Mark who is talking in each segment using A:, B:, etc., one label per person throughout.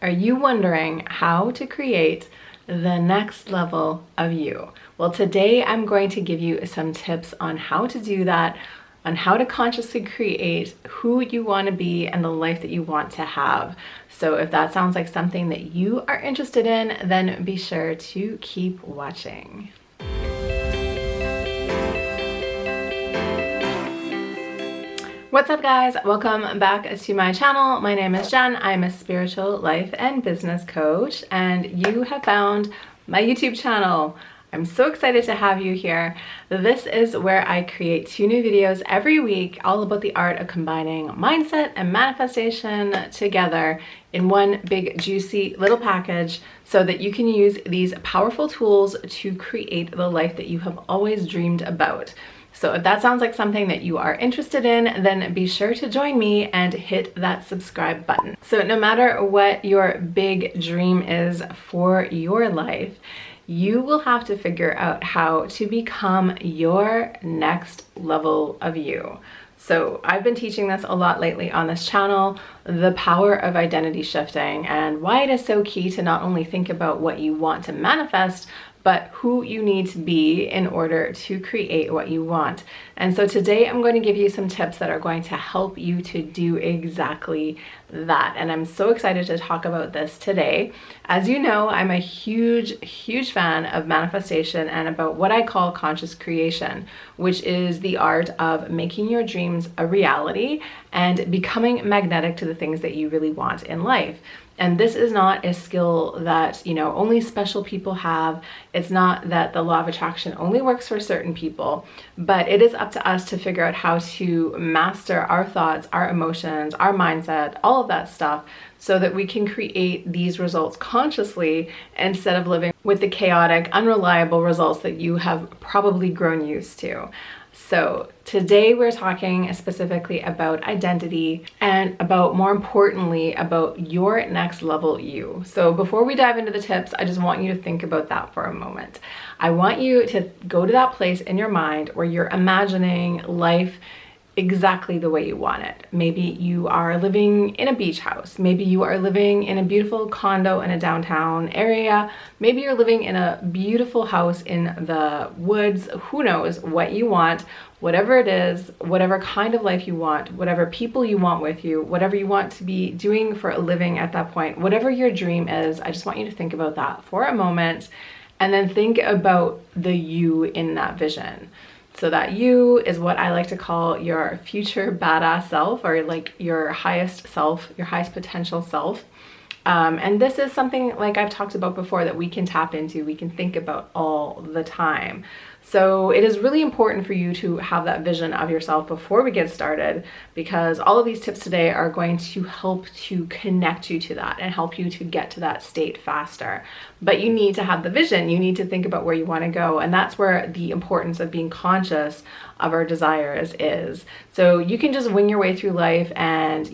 A: Are you wondering how to create the next level of you? Well, today I'm going to give you some tips on how to do that, on how to consciously create who you want to be and the life that you want to have. So if that sounds like something that you are interested in, then be sure to keep watching. What's up, guys? Welcome back to my channel. My name is Jen. I'm a spiritual life and business coach, and you have found my YouTube channel. I'm so excited to have you here. This is where I create 2 new videos every week, all about the art of combining mindset and manifestation together in one big juicy little package so that you can use these powerful tools to create the life that you have always dreamed about. So if that sounds like something that you are interested in, then be sure to join me and hit that subscribe button. So no matter what your big dream is for your life, you will have to figure out how to become your next level of you. So I've been teaching this a lot lately on this channel, the power of identity shifting and why it is so key to not only think about what you want to manifest, but who you need to be in order to create what you want. And so today I'm going to give you some tips that are going to help you to do exactly that. And I'm so excited to talk about this today. As you know, I'm a huge fan of manifestation and about what I call conscious creation, which is the art of making your dreams a reality and becoming magnetic to the things that you really want in life. And this is not a skill that, only special people have. It's not that the law of attraction only works for certain people, but it is up to us to figure out how to master our thoughts, our emotions, our mindset, all of that stuff, so that we can create these results consciously instead of living with the chaotic, unreliable results that you have probably grown used to. So today we're talking specifically about identity and more importantly, about your next level you. So before we dive into the tips, I just want you to think about that for a moment. I want you to go to that place in your mind where you're imagining life exactly the way you want it. Maybe you are living in a beach house. Maybe you are living in a beautiful condo in a downtown area. Maybe you're living in a beautiful house in the woods. Who knows what you want, whatever it is, whatever kind of life you want, whatever people you want with you, whatever you want to be doing for a living at that point, whatever your dream is, I just want you to think about that for a moment and then think about the you in that vision. So that you is what I like to call your future badass self, or like your highest self, your highest potential self. And this is something, like I've talked about before, that we can tap into, we can think about all the time. So it is really important for you to have that vision of yourself before we get started, because all of these tips today are going to help to connect you to that and help you to get to that state faster. But you need to have the vision. You need to think about where you want to go. And that's where the importance of being conscious of our desires is. So you can just wing your way through life and,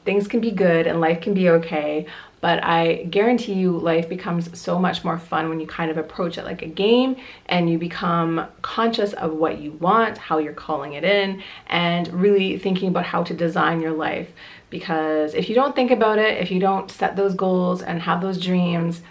A: things can be good and life can be okay. But I guarantee you life becomes so much more fun when you kind of approach it like a game and you become conscious of what you want, how you're calling it in, and really thinking about how to design your life. Because if you don't think about it, if you don't set those goals and have those dreams,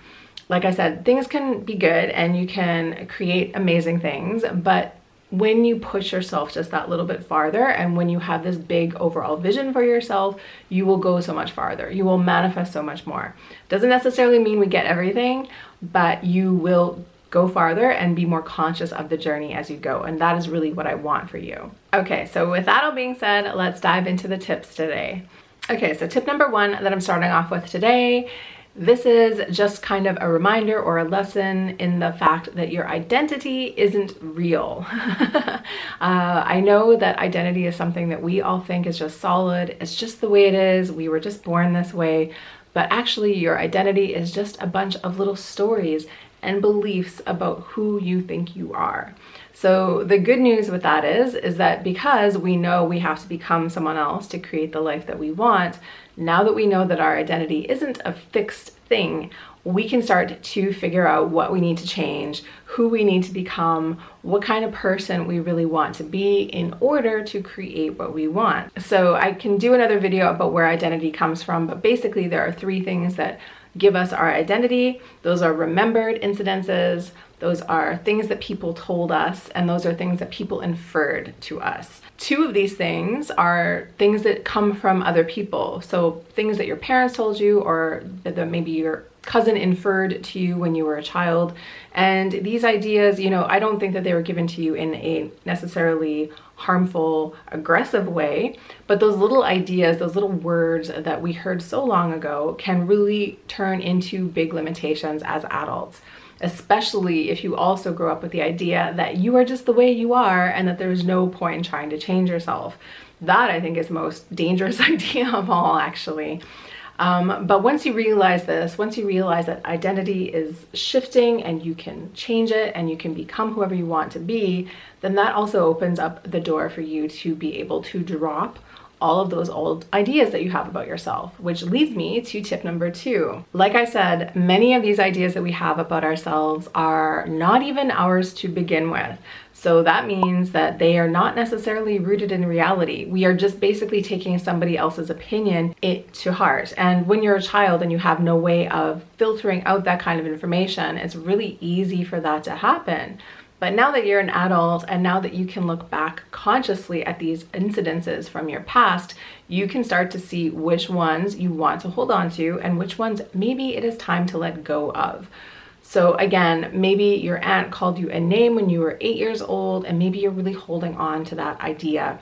A: like I said, things can be good and you can create amazing things, but when you push yourself just that little bit farther and when you have this big overall vision for yourself, you will go so much farther. You will manifest so much more. Doesn't necessarily mean we get everything, but you will go farther and be more conscious of the journey as you go. And that is really what I want for you. Okay, so with that all being said, let's dive into the tips today. Okay, so tip number 1 that I'm starting off with today, this is just kind of a reminder or a lesson in the fact that your identity isn't real. I know that identity is something that we all think is just solid. It's just the way it is. We were just born this way. But actually, your identity is just a bunch of little stories and beliefs about who you think you are. So the good news with that is that because we know we have to become someone else to create the life that we want, now that we know that our identity isn't a fixed thing, we can start to figure out what we need to change, who we need to become, what kind of person we really want to be in order to create what we want. So I can do another video about where identity comes from, but basically there are 3 things that give us our identity. Those are remembered incidences, those are things that people told us, and those are things that people inferred to us. 2 of these things are things that come from other people. So things that your parents told you, or that maybe your cousin inferred to you when you were a child. And these ideas, you know, I don't think that they were given to you in a necessarily harmful, aggressive way, but those little ideas, those little words that we heard so long ago can really turn into big limitations as adults, especially if you also grow up with the idea that you are just the way you are and that there's no point in trying to change yourself. That, I think, is the most dangerous idea of all, actually. But once you realize this, once you realize that identity is shifting and you can change it and you can become whoever you want to be, then that also opens up the door for you to be able to drop all of those old ideas that you have about yourself, which leads me to tip number 2. Like I said, many of these ideas that we have about ourselves are not even ours to begin with. So that means that they are not necessarily rooted in reality. We are just basically taking somebody else's opinion to heart. And when you're a child and you have no way of filtering out that kind of information, it's really easy for that to happen. But now that you're an adult and now that you can look back consciously at these incidences from your past, you can start to see which ones you want to hold on to and which ones maybe it is time to let go of. So again, maybe your aunt called you a name when you were 8 years old, and maybe you're really holding on to that idea.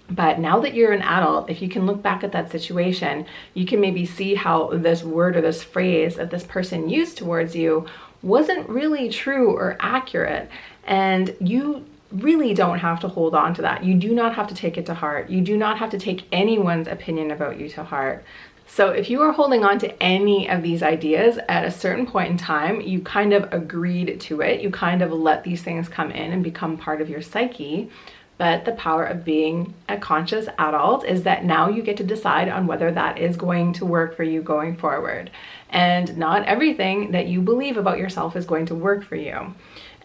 A: But now that you're an adult, if you can look back at that situation, you can maybe see how this word or this phrase that this person used towards you wasn't really true or accurate. And you really don't have to hold on to that. You do not have to take it to heart. You do not have to take anyone's opinion about you to heart. So if you are holding on to any of these ideas at a certain point in time, you kind of agreed to it. You kind of let these things come in and become part of your psyche. But the power of being a conscious adult is that now you get to decide on whether that is going to work for you going forward. And not everything that you believe about yourself is going to work for you.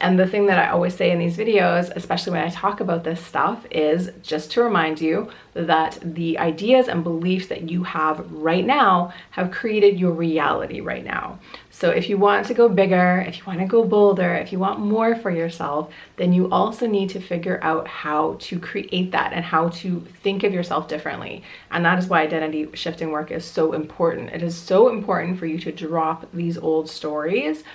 A: And the thing that I always say in these videos, especially when I talk about this stuff, is just to remind you that the ideas and beliefs that you have right now have created your reality right now. So if you want to go bigger, if you want to go bolder, if you want more for yourself, then you also need to figure out how to create that and how to think of yourself differently. And that is why identity shifting work is so important. It is so important for you to drop these old stories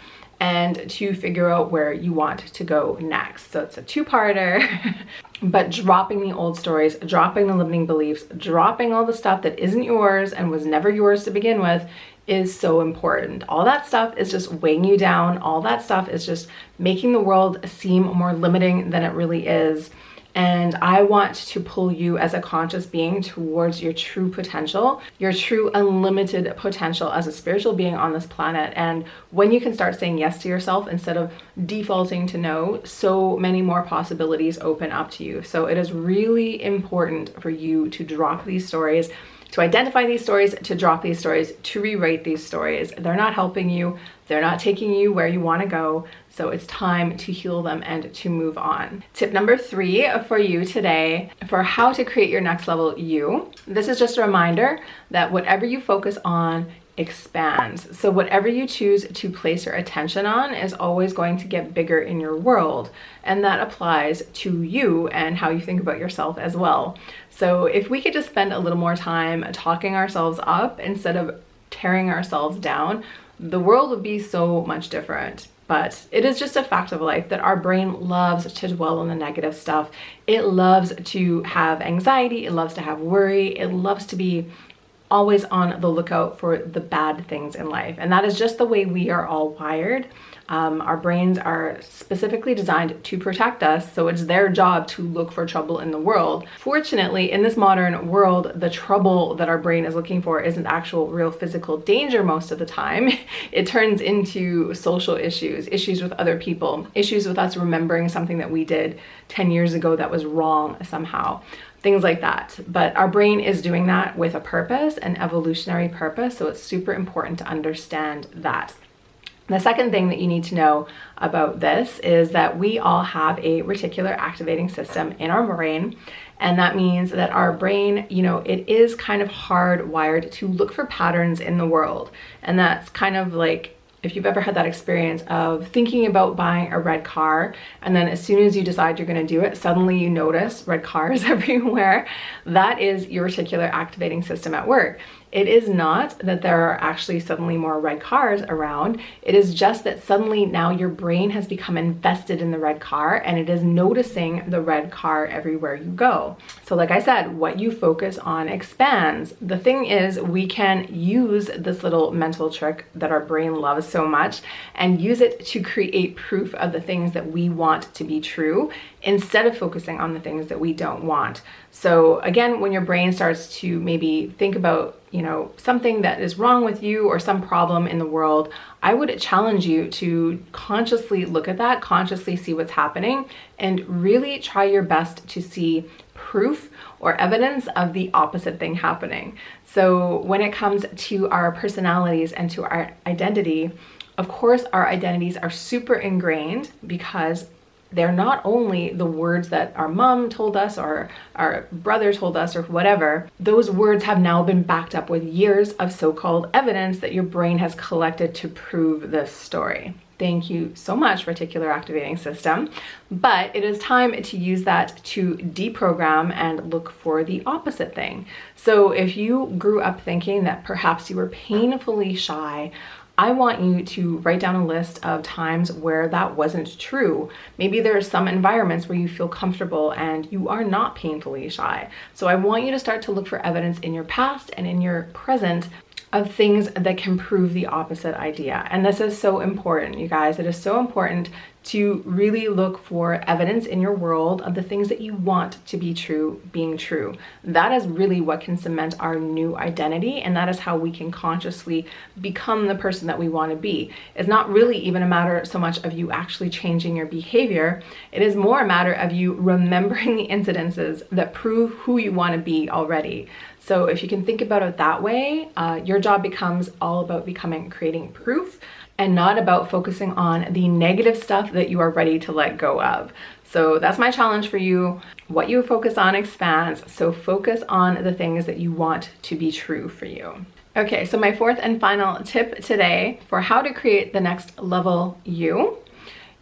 A: and to figure out where you want to go next. So it's a 2-parter, but dropping the old stories, dropping the limiting beliefs, dropping all the stuff that isn't yours and was never yours to begin with is so important. All that stuff is just weighing you down. All that stuff is just making the world seem more limiting than it really is. And I want to pull you as a conscious being towards your true potential, your true unlimited potential as a spiritual being on this planet. And when you can start saying yes to yourself instead of defaulting to no, so many more possibilities open up to you. So it is really important for you to drop these stories, to identify these stories, to drop these stories, to rewrite these stories. They're not helping you. They're not taking you where you want to go. So it's time to heal them and to move on. Tip number 3 for you today for how to create your next level you. This is just a reminder that whatever you focus on expands. So whatever you choose to place your attention on is always going to get bigger in your world. And that applies to you and how you think about yourself as well. So if we could just spend a little more time talking ourselves up instead of tearing ourselves down, the world would be so much different. But it is just a fact of life that our brain loves to dwell on the negative stuff. It loves to have anxiety. It loves to have worry. It loves to be always on the lookout for the bad things in life. And that is just the way we are all wired. Our brains are specifically designed to protect us, so it's their job to look for trouble in the world. Fortunately, in this modern world, the trouble that our brain is looking for isn't actual real physical danger most of the time. It turns into social issues, issues with other people, issues with us remembering something that we did 10 years ago that was wrong somehow. Things like that. But our brain is doing that with a purpose, an evolutionary purpose, so it's super important to understand that. The second thing that you need to know about this is that we all have a reticular activating system in our brain. And that means that our brain, it is kind of hardwired to look for patterns in the world. And that's kind of like, if you've ever had that experience of thinking about buying a red car, and then as soon as you decide you're going to do it, suddenly you notice red cars everywhere. That is your reticular activating system at work. It is not that there are actually suddenly more red cars around. It is just that suddenly now your brain has become invested in the red car and it is noticing the red car everywhere you go. So like I said, what you focus on expands. The thing is, we can use this little mental trick that our brain loves so much and use it to create proof of the things that we want to be true instead of focusing on the things that we don't want. So again, when your brain starts to maybe think about, something that is wrong with you or some problem in the world, I would challenge you to consciously look at that, consciously see what's happening, and really try your best to see proof or evidence of the opposite thing happening. So when it comes to our personalities and to our identity, of course, our identities are super ingrained because they're not only the words that our mom told us or our brother told us or whatever. Those words have now been backed up with years of so-called evidence that your brain has collected to prove this story. Thank you so much, reticular activating system. But it is time to use that to deprogram and look for the opposite thing. So if you grew up thinking that perhaps you were painfully shy, I want you to write down a list of times where that wasn't true. Maybe there are some environments where you feel comfortable and you are not painfully shy. So I want you to start to look for evidence in your past and in your present of things that can prove the opposite idea. And this is so important, you guys. It is so important to really look for evidence in your world of the things that you want to be true being true. That is really what can cement our new identity, and that is how we can consciously become the person that we want to be. It's not really even a matter so much of you actually changing your behavior. It is more a matter of you remembering the incidences that prove who you want to be already. So if you can think about it that way, your job becomes all about creating proof and not about focusing on the negative stuff that you are ready to let go of. So that's my challenge for you. What you focus on expands. So focus on the things that you want to be true for you. Okay, so my fourth and final tip today for how to create the next level you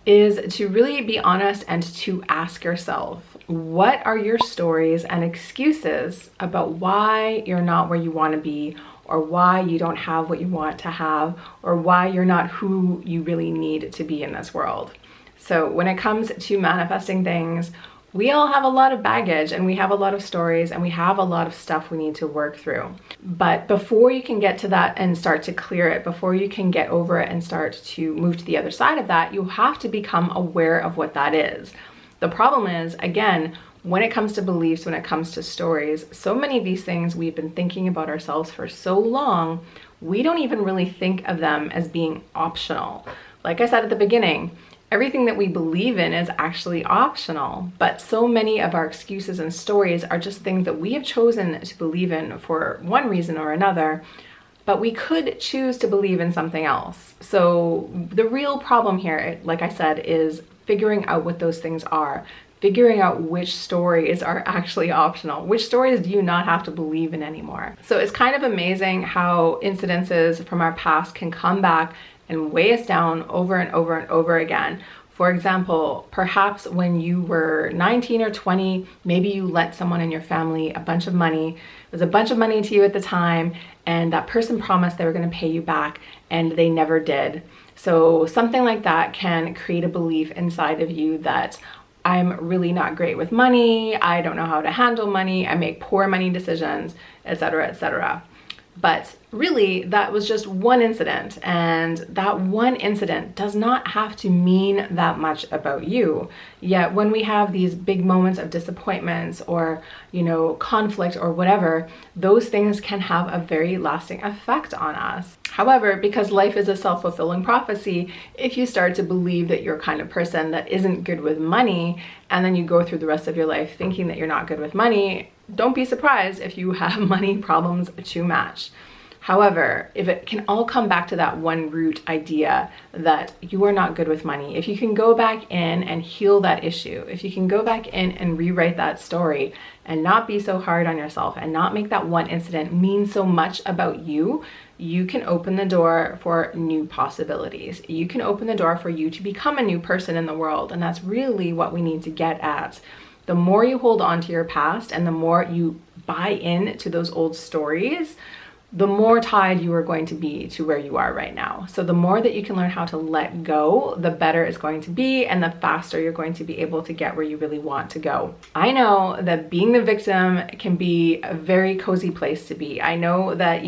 A: is to really be honest and to ask yourself, what are your stories and excuses about why you're not where you want to be, or why you don't have what you want to have, or why you're not who you really need to be in this world? So when it comes to manifesting things, we all have a lot of baggage and we have a lot of stories and we have a lot of stuff we need to work through. But before you can get to that and start to clear it, before you can get over it and start to move to the other side of that, you have to become aware of what that is. The problem is, again, when it comes to beliefs, when it comes to stories, so many of these things we've been thinking about ourselves for so long, we don't even really think of them as being optional. Like I said at the beginning, everything that we believe in is actually optional, but so many of our excuses and stories are just things that we have chosen to believe in for one reason or another, but we could choose to believe in something else. So the real problem here, like I said, is figuring out what those things are, figuring out which stories are actually optional, which stories do you not have to believe in anymore. So it's kind of amazing how incidences from our past can come back and weigh us down over and over and over again. For example, perhaps when you were 19 or 20, maybe you lent someone in your family a bunch of money. It was a bunch of money to you at the time, and that person promised they were going to pay you back, and they never did. So something like that can create a belief inside of you that I'm really not great with money, I don't know how to handle money, I make poor money decisions, etc., etc. But really, that was just one incident, and that one incident does not have to mean that much about you. Yet when we have these big moments of disappointments or, conflict or whatever, those things can have a very lasting effect on us. However, because life is a self-fulfilling prophecy, if you start to believe that you're kind of person that isn't good with money, and then you go through the rest of your life thinking that you're not good with money, don't be surprised if you have money problems to match. However, if it can all come back to that one root idea that you are not good with money, if you can go back in and heal that issue, if you can go back in and rewrite that story and not be so hard on yourself and not make that one incident mean so much about you, you can open the door for new possibilities. You can open the door for you to become a new person in the world. And that's really what we need to get at. The more you hold on to your past and the more you buy into those old stories, the more tied you are going to be to where you are right now. So the more that you can learn how to let go, the better it's going to be, and the faster you're going to be able to get where you really want to go. I know that being the victim can be a very cozy place to be. I know that,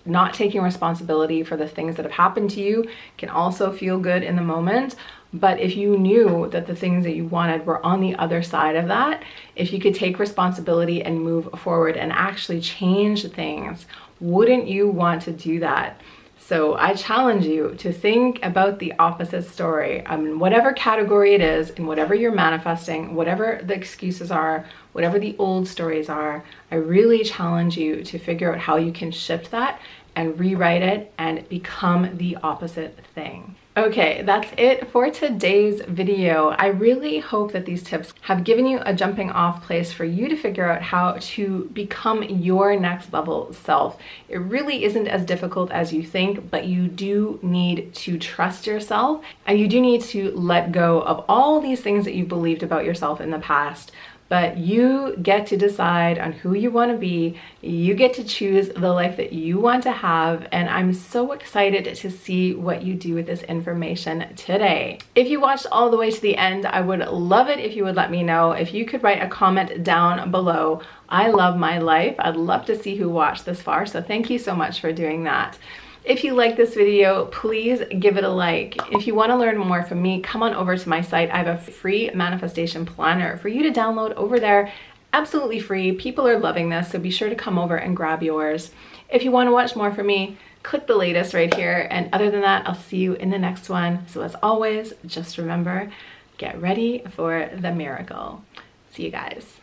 A: not taking responsibility for the things that have happened to you can also feel good in the moment. But if you knew that the things that you wanted were on the other side of that, if you could take responsibility and move forward and actually change things, wouldn't you want to do that? So I challenge you to think about the opposite story. In whatever category it is, in whatever you're manifesting, whatever the excuses are, whatever the old stories are, I really challenge you to figure out how you can shift that and rewrite it and become the opposite thing. Okay, that's it for today's video. I really hope that these tips have given you a jumping off place for you to figure out how to become your next level self. It really isn't as difficult as you think, but you do need to trust yourself and you do need to let go of all these things that you believed about yourself in the past. But you get to decide on who you want to be. You get to choose the life that you want to have. And I'm so excited to see what you do with this information today. If you watched all the way to the end, I would love it if you would let me know. If you could write a comment down below. I love my life. I'd love to see who watched this far. So thank you so much for doing that. If you like this video, please give it a like. If you want to learn more from me, come on over to my site. I have a free manifestation planner for you to download over there. Absolutely free. People are loving this, so be sure to come over and grab yours. If you want to watch more from me, click the latest right here. And other than that, I'll see you in the next one. So as always, just remember, get ready for the miracle. See you guys.